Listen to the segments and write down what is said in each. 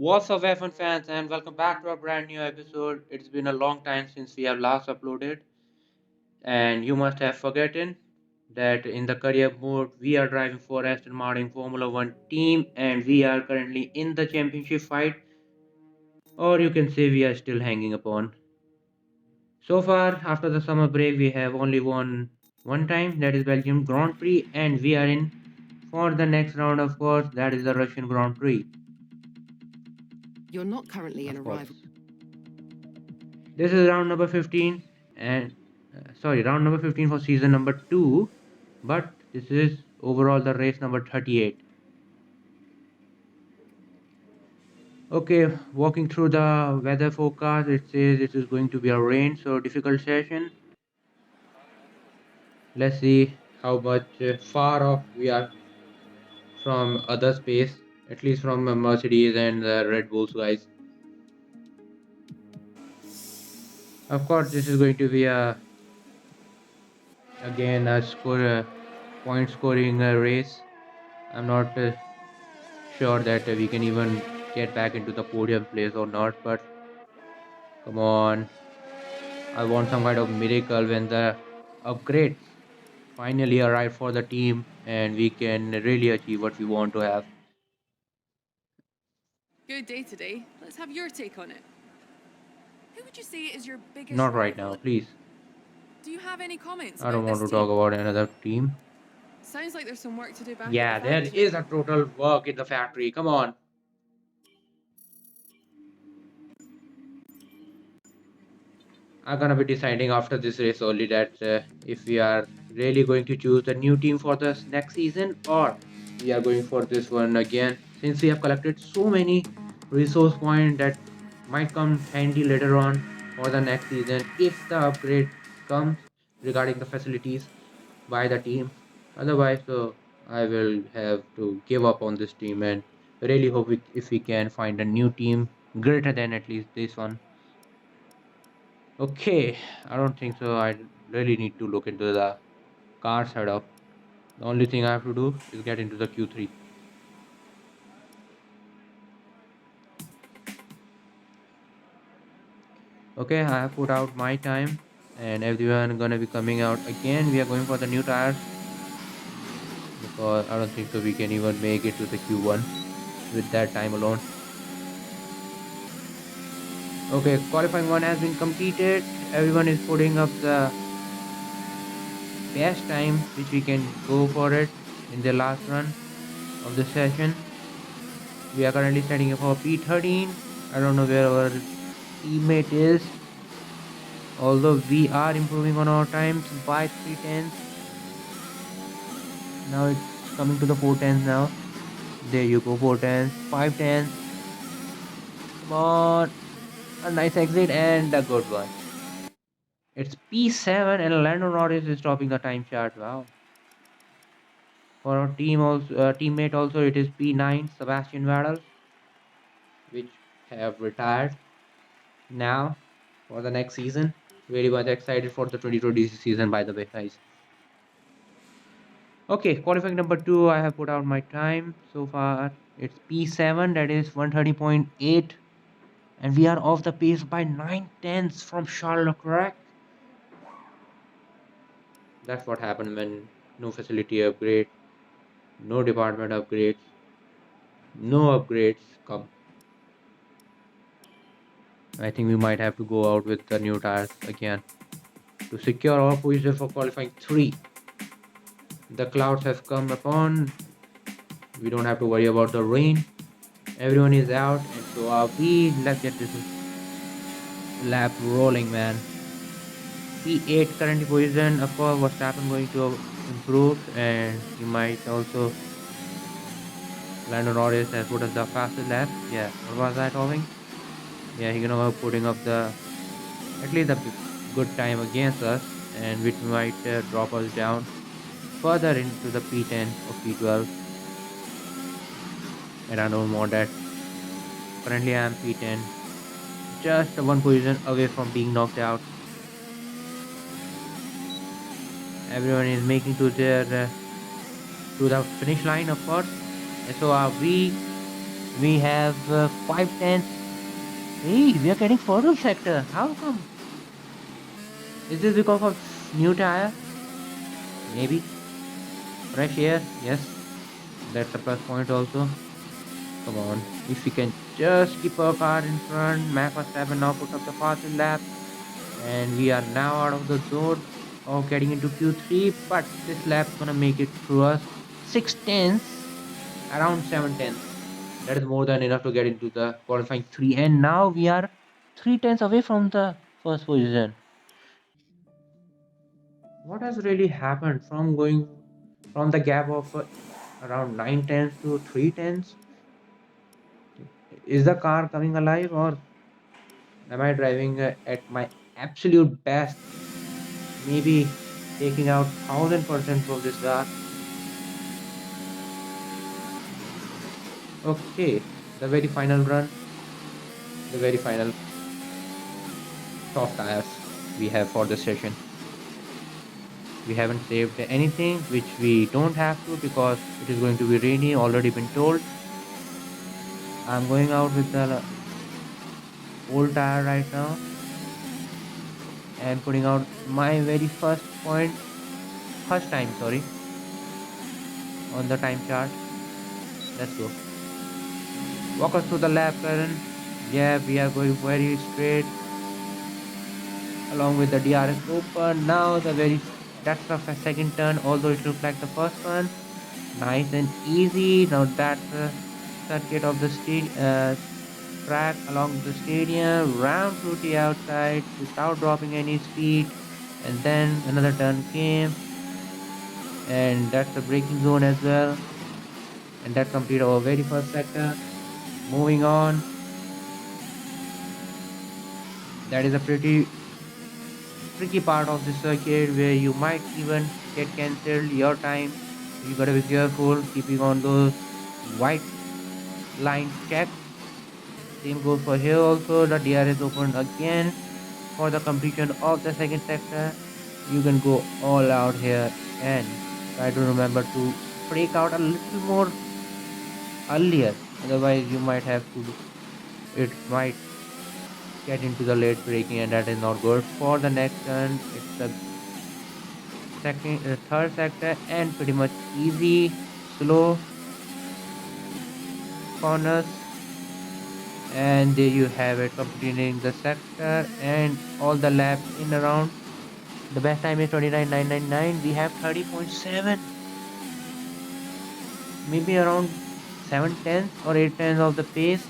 What's up, F1 fans, and welcome back to a brand new episode. It's been a long time since we have last uploaded, and you must have forgotten that in the career mode, we are driving for Aston Martin Formula One team, and we are currently in the championship fight, or you can say we are still hanging upon. So far, after the summer break, we have only won one time, that is Belgium Grand Prix, and we are in for the next round, of course, that is the Russian Grand Prix, You're not currently in of a course. rival. This is round number 15 and round number 15 for season number 2, but this is overall the race number 38. Okay, walking through the weather forecast, it says it is going to be a rain, so difficult session. Let's see how much far off we are from other space, at least from Mercedes and the Red Bulls guys. Of course, this is going to be a again a point scoring race. I'm not sure that we can even get back into the podium place or not, but come on. I want some kind of miracle when the upgrades finally arrive for the team and we can really achieve what we want to have. Good day today. Let's have your take on it. Who would you say is your biggest Not right rival? now, please. Do you have any comments I don't about want this to team? talk about another team. Sounds like there's some work to do back at the Yeah, there factory. is a total work in the factory. Come on. I'm gonna be deciding after this race only that if we are really going to choose a new team for this next season or we are going for this one again. Since we have collected so many resource points that might come handy later on for the next season if the upgrade comes regarding the facilities by the team. Otherwise, so I will have to give up on this team and really hope if we can find a new team greater than at least this one. Okay, I don't think so. I really need to look into the car setup. The only thing I have to do is get into the Q3. Okay, I have put out my time and everyone gonna be coming out again. We are going for the new tires because I don't think so we can even make it to the Q1 with that time alone. Okay, qualifying one has been completed. Everyone is putting up the best time which we can go for it in the last run of the session. We are currently setting up for P13. I don't know where our teammate is. Although we are improving on our times by 3 tenths. Now it's coming to the 4 tenths now. There you go, 4 tenths, 5 tenths. Come on. A nice exit and a good one. It's P7 and Lando Norris is topping the time chart. Wow. For our teammate also it is P9 Sebastian Vettel, which have retired now for the next season. Very much excited for the 2020 season, by the way, guys. Okay, qualifying number 2, I have put out my time so far. It's P7, that is 130.8, and we are off the pace by 9 tenths from Charles Leclerc. That's what happened when no facility upgrade, no department upgrades, no upgrades come. I think we might have to go out with the new tires again to secure our position for qualifying 3. The clouds have come upon. We don't have to worry about the rain. Everyone is out, and so are we. Let's get this lap rolling, man. P8 currently position. Of course, what's happened going to improve, and he might also. Lando Norris has put us the fastest lap. Yeah, what was I talking? Yeah, he's gonna be putting up the at least a good time against us, and which might drop us down further into the P10 or P12. And I don't want that. Currently, I am P10, just one position away from being knocked out. Everyone is making to the finish line, of course, and so are we. We have 5/10. Hey, we are getting photo sector. How come? Is this because of new tire? Maybe. Fresh air? Yes. That's a plus point also. Come on. If we can just keep our car in front, Mac Verstappen now put up the fastest lap. And we are now out of the zone of getting into Q3. But this lap's gonna make it through us. 6/10, around 7/10. That is more than enough to get into the qualifying 3. And now we are 3/10 away from the first position. What has really happened from going from the gap of around 9/10 to 3/10? Is the car coming alive, or am I driving at my absolute best? Maybe taking out 1000% from this car. Okay, the very final run, the very final soft tires we have for the session. We haven't saved anything, which we don't have to because it is going to be rainy, already been told. I'm going out with the old tire right now and putting out my very first time, sorry, on the time chart. Let's go. Walk us through the lap, Karan. Yeah, we are going very straight along with the DRS open. Now that's the second turn, although it looks like the first one. Nice and easy. Now that's the circuit of the track along the stadium. Round 2T outside without dropping any speed. And then another turn came. And that's the braking zone as well. And that completed our very first sector. Moving on. That is a pretty tricky part of the circuit where you might even get cancelled your time. You gotta be careful keeping on those white line checks. Same goes for here also. The DRS opened again for the completion of the second sector. You can go all out here and try to remember to break out a little more earlier. Otherwise you might have to, it might get into the late braking, and that is not good. For the next turn, it's the third sector, and pretty much easy, slow corners. And there you have it, completing the sector and all the laps in around. The best time is 29.999. We have 30.7, maybe around 7/10 or 8/10 of the pace.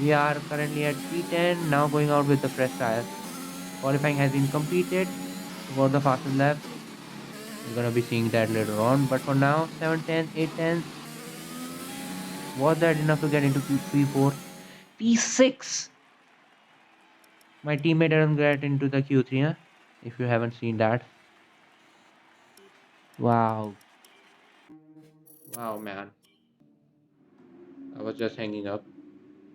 We are currently at 3:10, now going out with the fresh tires. Qualifying has been completed for the fastest lap. We're gonna be seeing that later on, but for now, 7/10, 8/10. Was that enough to get into P4? P6! My teammate didn't get into the Q3, huh? If you haven't seen that. Wow. Wow, man. I was just hanging up.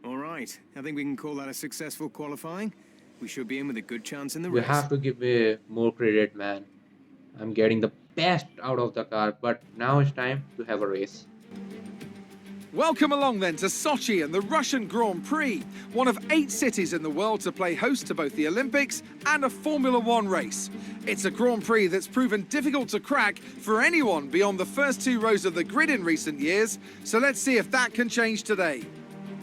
All right, I think we can call that a successful qualifying. We should be in with a good chance in the You race. have to give me more credit, man. I'm getting the best out of the car, but now it's time to have a race. Welcome along then to Sochi and the Russian Grand Prix, one of 8 cities in the world to play host to both the Olympics and a Formula One race. It's a Grand Prix that's proven difficult to crack for anyone beyond the first 2 rows of the grid in recent years, so let's see if that can change today.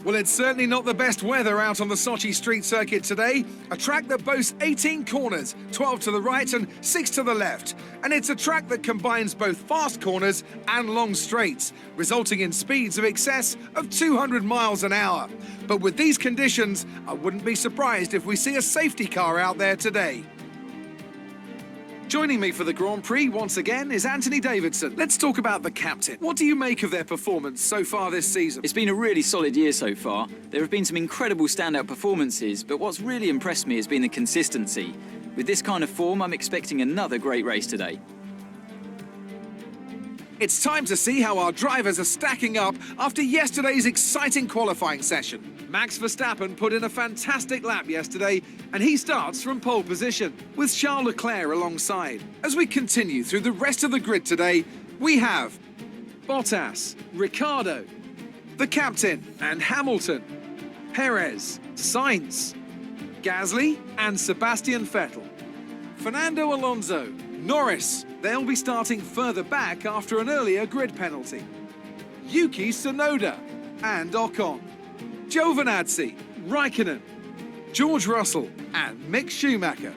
Well, it's certainly not the best weather out on the Sochi street circuit today. A track that boasts 18 corners, 12 to the right and 6 to the left. And it's a track that combines both fast corners and long straights, resulting in speeds of excess of 200 miles an hour. But with these conditions, I wouldn't be surprised if we see a safety car out there today. Joining me for the Grand Prix once again is Anthony Davidson. Let's talk about the captain. What do you make of their performance so far this season? It's been a really solid year so far. There have been some incredible standout performances, but what's really impressed me has been the consistency. With this kind of form, I'm expecting another great race today. It's time to see how our drivers are stacking up after yesterday's exciting qualifying session. Max Verstappen put in a fantastic lap yesterday, and he starts from pole position, with Charles Leclerc alongside. As we continue through the rest of the grid today, we have Bottas, Ricciardo, The captain and Hamilton, Perez, Sainz, Gasly and Sebastian Vettel. Fernando Alonso, Norris, they'll be starting further back after an earlier grid penalty. Yuki Tsunoda and Ocon, Giovinazzi, Raikkonen, George Russell and Mick Schumacher,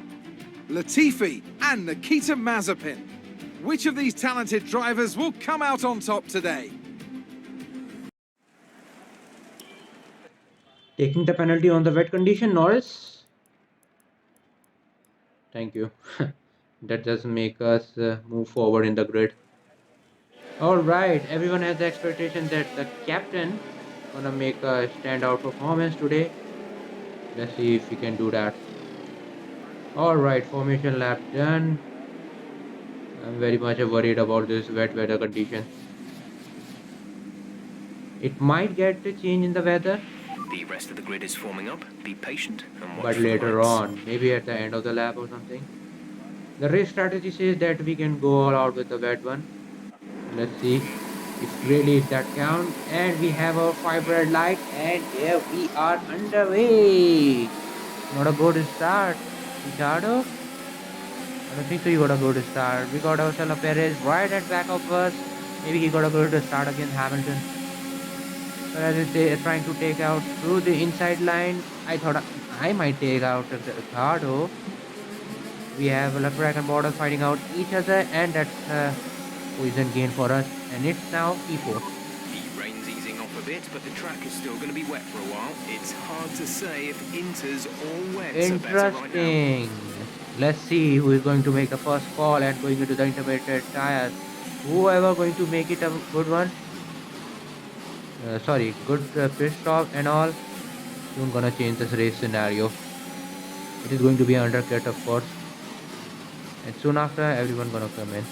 Latifi and Nikita Mazepin. Which of these talented drivers will come out on top today? Taking the penalty on the wet condition, Norris. Thank you. That does make us move forward in the grid. Alright, everyone has the expectation that the captain gonna make a standout performance today. Let's see if we can do that. Alright, formation lap done. I'm very much worried about this wet weather condition. It might get a change in the weather, The rest of the grid is forming up. Be patient and watch but for the later lights. on, maybe at the end of the lap or something. The race strategy says that we can go all out with the wet one. Let's see if really that counts. And we have a 5 red light, and here we are underway. Not a good start, Ricardo. I don't think so. You got a good start. We got ourselves a Perez right at back of us. Maybe he got a good start against Hamilton. But as he's trying to take out through the inside line, I thought I might take out Ricardo. We have Leclerc and Bottas fighting out each other, and that's poison gain for us. And it's now P4. The rain's easing off a bit, but the track is still going to be wet for a while. It's hard to say if Inter's or wets are better right now. Interesting. Let's see who is going to make the first call and going into the intermediate tires. Whoever going to make it a good one. Good pit stop and all. Soon gonna change this race scenario. It is going to be undercut, of course. And soon after, everyone gonna come in.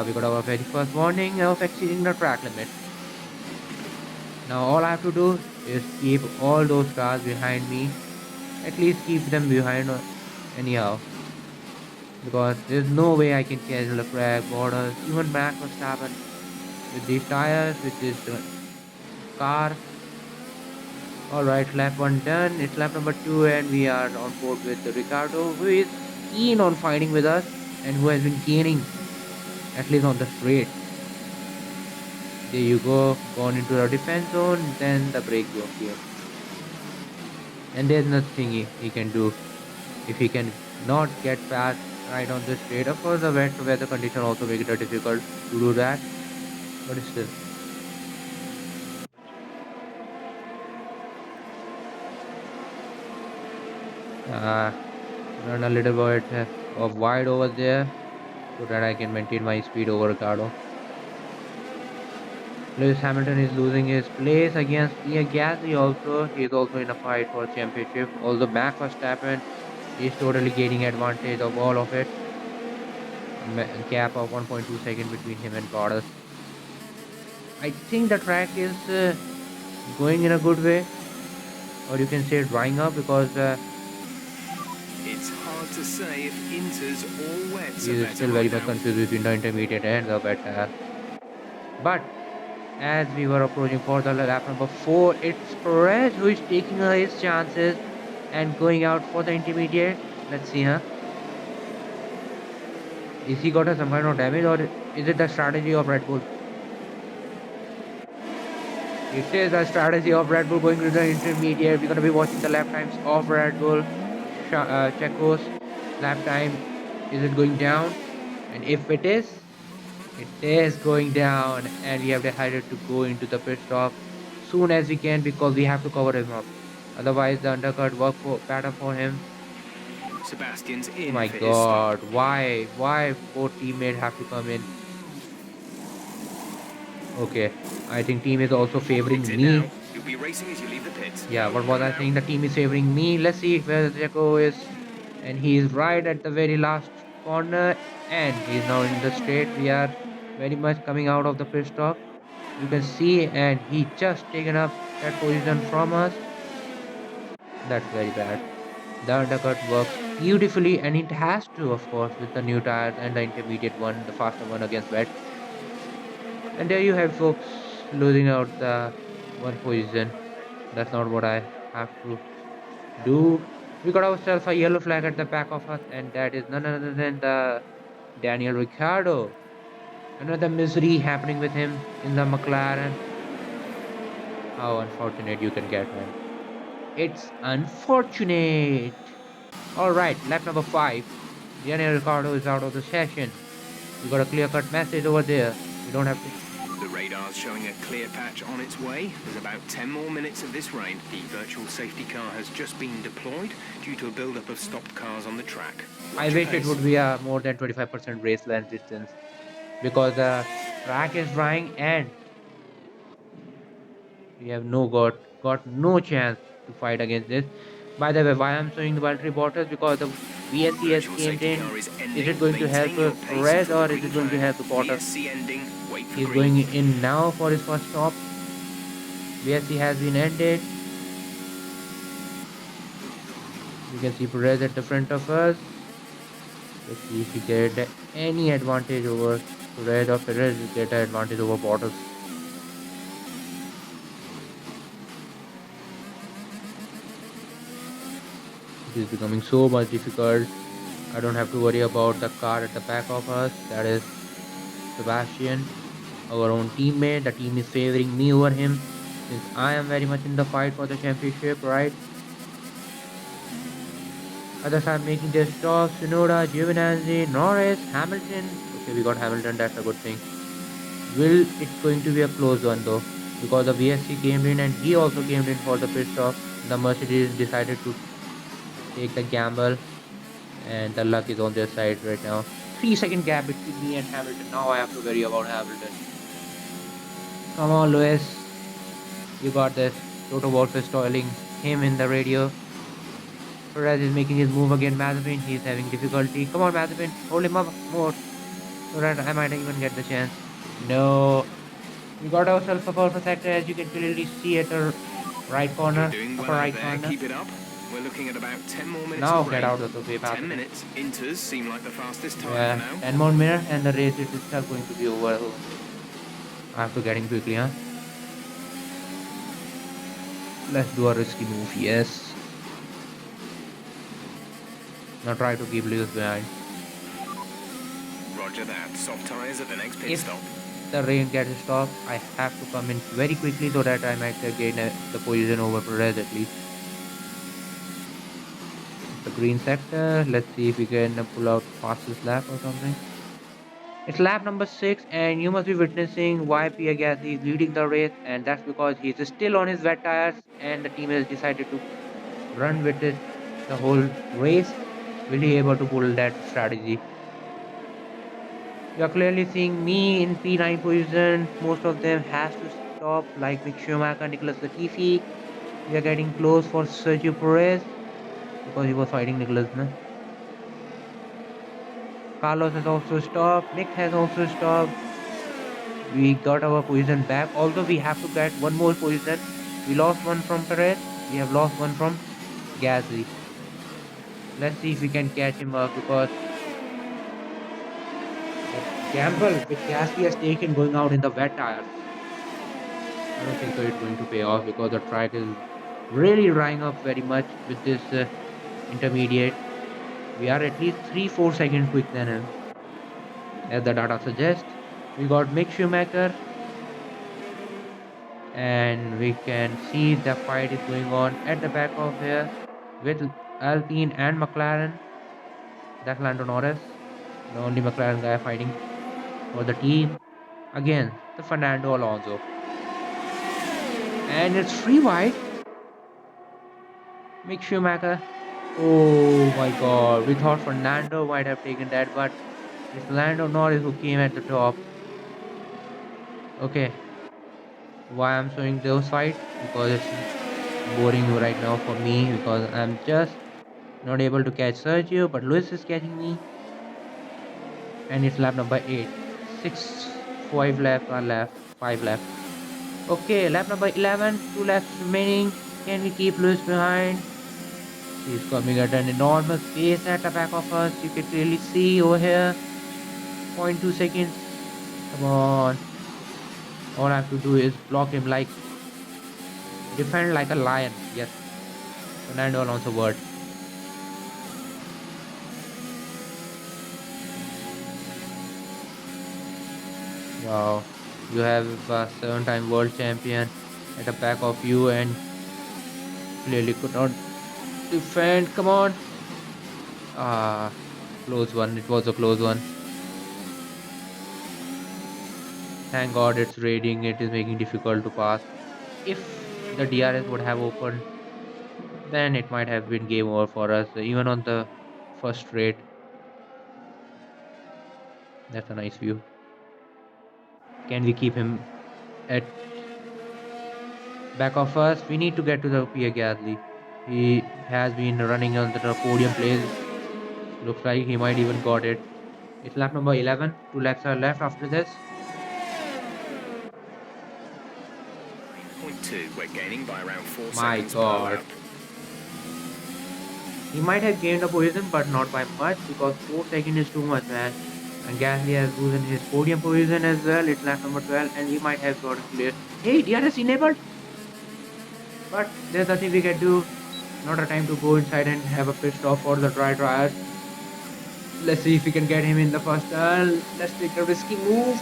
We got our very first warning of exceeding the track limit. Now all I have to do is keep all those cars behind me. At least keep them behind anyhow. Because there's no way I can catch Leclerc, Bottas, even Max Verstappen with these tires, with this car. Alright, lap 1 done. It's lap number 2 and we are on board with Ricardo, who is keen on fighting with us and who has been gaining, at least on the straight. There you go, gone into the defense zone, then the brake zone here. And there's nothing he can do if he can not get past right on this straight. Of course, the wet weather condition also make it difficult to do that, but still. Run a little bit of wide over there so that I can maintain my speed over Ricardo. Lewis Hamilton is losing his place against Pierre Gasly also. He is also in a fight for championship. Although Max Verstappen is totally gaining advantage of all of it. A gap of 1.2 seconds between him and Bottas. I think the track is going in a good way, or you can say drying up, because It's hard to say if Inter's or wets he are is better still very right much now. confused between the intermediate and the wet tire. But as we were approaching for the lap number 4, it's Perez who is taking his chances and going out for the intermediate. Let's see, Is he got some kind of damage, or is it the strategy of Red Bull? It is the strategy of Red Bull going to the intermediate. We're going to be watching the lap times of Red Bull. Checo's lap time, is it going down? And if it is going down, and we have decided to go into the pit stop soon as we can, because we have to cover him up. Otherwise the undercut work better for him. Sebastian's Oh in my for his start. god, why both teammates have to come in? Okay, I think team is also favoring Exit me. now. You'll be racing as you leave the pits. Yeah, what was I saying? The team is favoring me. Let's see where Checo is. And he is right at the very last corner. And he is now in the straight. We are very much coming out of the pit stop. You can see, and he just taken up that position from us. That's very bad. The undercut works beautifully, and it has to, of course, with the new tires and the intermediate one, the faster one against wet. And there you have, folks, losing out the one position. That's not what I have to do. We got ourselves a yellow flag at the back of us, and that is none other than the Daniel Ricciardo. Another misery happening with him in the McLaren. How unfortunate you can get, man. It's unfortunate. Alright, lap number 5. Daniel Ricciardo is out of the session. We got a clear-cut message over there. We don't have to. The radar's showing a clear patch on its way. There's about 10 more minutes of this rain. The virtual safety car has just been deployed due to a build-up of stopped cars on the track. I wish it would be a more than 25% race length distance because the track is drying and we have got no chance to fight against this. By the way, why I'm showing the Valtteri Bottas because the VSC has Virtual came safety in. car is ending. Is it going to help Maintain your pace Perez until or the is it green going to flag. help Bottas? VSC ending. Wait for He's green. going in now for his first stop. VSC has been ended. You can see Perez at the front of us. Let's see if we get any advantage over Perez or Perez will get an advantage over Bottas. It is becoming so much difficult. I don't have to worry about the car at the back of us. That is Sebastian, our own teammate. The team is favoring me over him since I am very much in the fight for the championship, right? Others are making their stops. Tsunoda, Giovinazzi, Norris, Hamilton. Okay, we got Hamilton. That's a good thing. Will it's going to be a close one though, because the VSC came in and he also came in for the pit stop. The Mercedes decided to take the gamble, and the luck is on their side right now. 3 second gap between me and Hamilton. Now I have to worry about Hamilton. Come on, Lewis. You got this. Toto Wolff is toiling him in the radio. Perez is making his move again. Mazepin, he's having difficulty. Come on, Mazepin. Hold him up more so that I might even get the chance. No. We got ourselves a purple sector, as you can clearly see at the right You're corner. doing well Upper out right there. corner. Keep it up. We're looking at about 10 more minutes Now of get rain. out of the way, 10 Mazepin. minutes. Inters seem like the fastest time Yeah, now. 10 more minutes and the race is itself going to be over. I have to get in quickly, huh? Let's do a risky move, yes. Now try to keep Lewis behind. Roger that. Soft tyres at the next pit If stop. the rain gets stopped, I have to come in very quickly so that I might gain the position over Perez at least. The green sector. Let's see if we can pull out fastest lap or something. It's lap number 6 and you must be witnessing why Pierre Gasly is leading the race, and that's because he's still on his wet tires and the team has decided to run with it the whole race. Will he able to pull that strategy? You're clearly seeing me in P9 position. Most of them has to stop, like Mick Schumacher, Nicholas Latifi. We are getting close for Sergio Perez because he was fighting Nicholas. No? Carlos has also stopped. Nick has also stopped. We got our position back. Although we have to get one more position. We lost one from Perez. We have lost one from Gasly. Let's see if we can catch him up because the gamble which Gasly has taken going out in the wet tires, I don't think so it's going to pay off because the track is really drying up very much with this intermediate. We are at least 3-4 seconds quick than him, as the data suggests. We got Mick Schumacher, and we can see the fight is going on at the back of here with Alpine and McLaren. That's Lando Norris, the only McLaren guy fighting for the team against the Fernando Alonso. And it's free wide. Mick Schumacher. Oh my god, we thought Fernando might have taken that, but it's Lando Norris who came at the top. Okay, why I'm showing those fights? Because it's boring right now for me because I'm just not able to catch Sergio, but Lewis is catching me. And it's lap number 8. 6, 5 laps are left, 5 left. Okay, lap number 11, 2 laps remaining. Can we keep Lewis behind? He's coming at an enormous pace at the back of us. You can clearly see over here. 0.2 seconds. Come on. All I have to do is block him like Defend like a lion. Yes. Fernando Alonso word. Wow. You have a 7-time world champion at the back of you and clearly could not defend. Come on. Ah, close one. It was a close one. Thank God it's raining. It is making difficult to pass. If the DRS would have opened, then it might have been game over for us. Even on the first straight. That's a nice view. Can we keep him at back of us? We need to get to the Pierre Gasly. He has been running on the podium place. Looks like he might even got it. It's lap number 11. 2 laps are left after this. Point 2, we're gaining by around 4 My seconds God. per lap. He might have gained a position, but not by much because 4 seconds is too much, man. And Gasly has loosened his podium position as well. It's lap number 12, and he might have gotten clear. Hey, DRS enabled! But there's nothing we can do. Not a time to go inside and have a pit stop for the dry tires. Let's see if we can get him in the first turn. Let's take a risky move.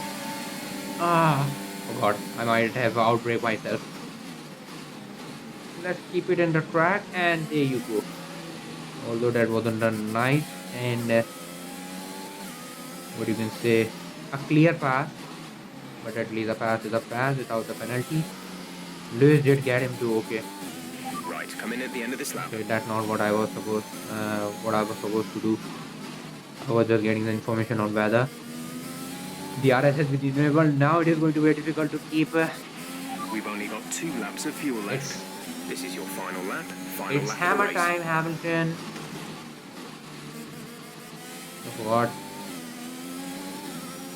Ah, oh god, I might have outbraked myself. Let's keep it in the track, and there you go. Although that wasn't done nice, and what you can say, a clear pass. But at least a pass is a pass without the penalty. Lewis did get him to okay. Right, come in at the end of this lap. Okay, that's not what I was supposed to do. I was just getting the information on weather. The RS has been enabled. Now it is going to be difficult to keep. We've only got 2 laps of fuel left. This is your final lap. Final It's lap hammer of the race. time, Hamilton. Oh god.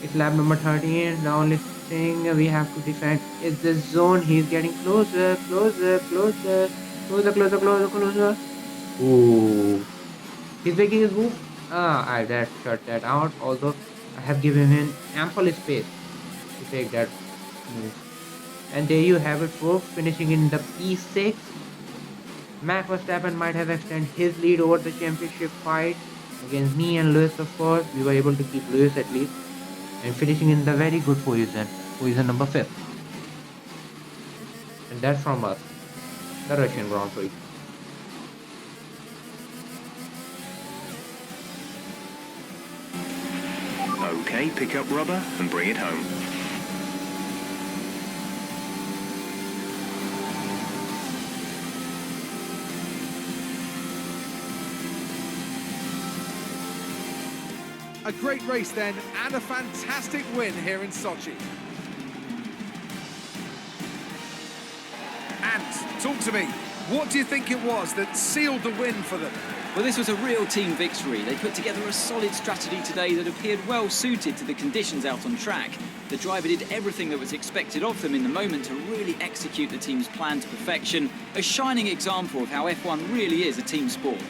It's lap number 13. The only thing we have to defend is this zone. He's getting closer, closer, closer, closer, closer, closer, closer. Ooh. He's making his move. I had to shut that out. Although I have given him ample space to take that move. And there you have it, folks. Finishing in the P6. Max Verstappen might have extended his lead over the championship fight against me and Lewis, of course. We were able to keep Lewis at least. And finishing in the very good position number 5th. And that's from us, the Russian Grand Prix. Okay, pick up rubber and bring it home. A great race then, and a fantastic win here in Sochi. And talk to me, what do you think it was that sealed the win for them? Well, this was a real team victory. They put together a solid strategy today that appeared well suited to the conditions out on track. The driver did everything that was expected of them in the moment to really execute the team's plan to perfection. A shining example of how F1 really is a team sport.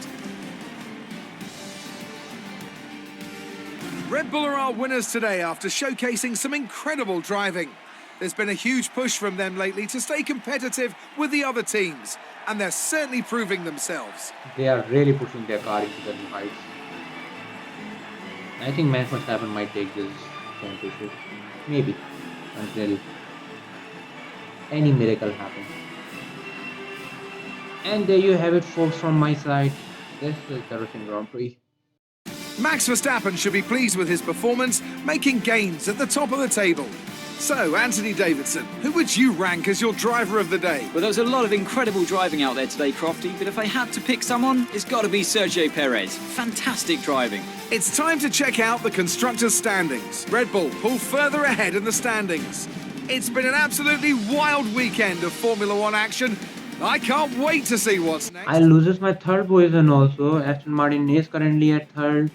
Red Bull are our winners today after showcasing some incredible driving. There's been a huge push from them lately to stay competitive with the other teams, and they're certainly proving themselves. They are really pushing their car into the new heights. I think Max Verstappen might take this championship. Maybe. Until any miracle happens. And there you have it, folks, from my side. This is the Russian Grand Prix. Max Verstappen should be pleased with his performance, making gains at the top of the table. So, Anthony Davidson, who would you rank as your driver of the day? Well, there was a lot of incredible driving out there today, Crofty, but if I had to pick someone, it's got to be Sergio Perez. Fantastic driving. It's time to check out the Constructor Standings. Red Bull pull further ahead in the standings. It's been an absolutely wild weekend of Formula One action. I can't wait to see what's next. I loses my third position also. Aston Martin is currently at third.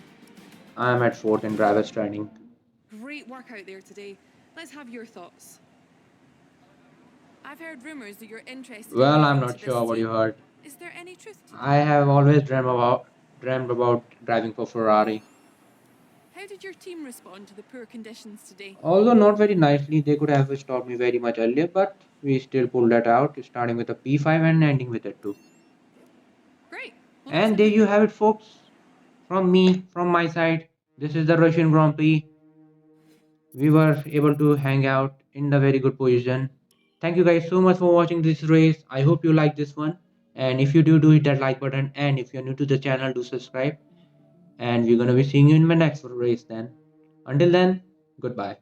I am at fourth in driver standing. Great work out there today. Let's have your thoughts. I've heard rumours that you're interested. Well, in I'm going not to sure this what you team. heard. Is there any truth to I have always dreamed about driving for Ferrari. How did your team respond to the poor conditions today? Although not very nicely, they could have stopped me very much earlier, but we still pulled that out, starting with a P5 and ending with a 2. Great. Well, that's And there you everything. have it, folks. From me, from my side, this is the Russian Grand Prix. We were able to hang out in a very good position. Thank you guys so much for watching this race. I hope you like this one. And if you do hit that like button. And if you're new to the channel, do subscribe. And we're gonna be seeing you in my next race then. Until then, goodbye.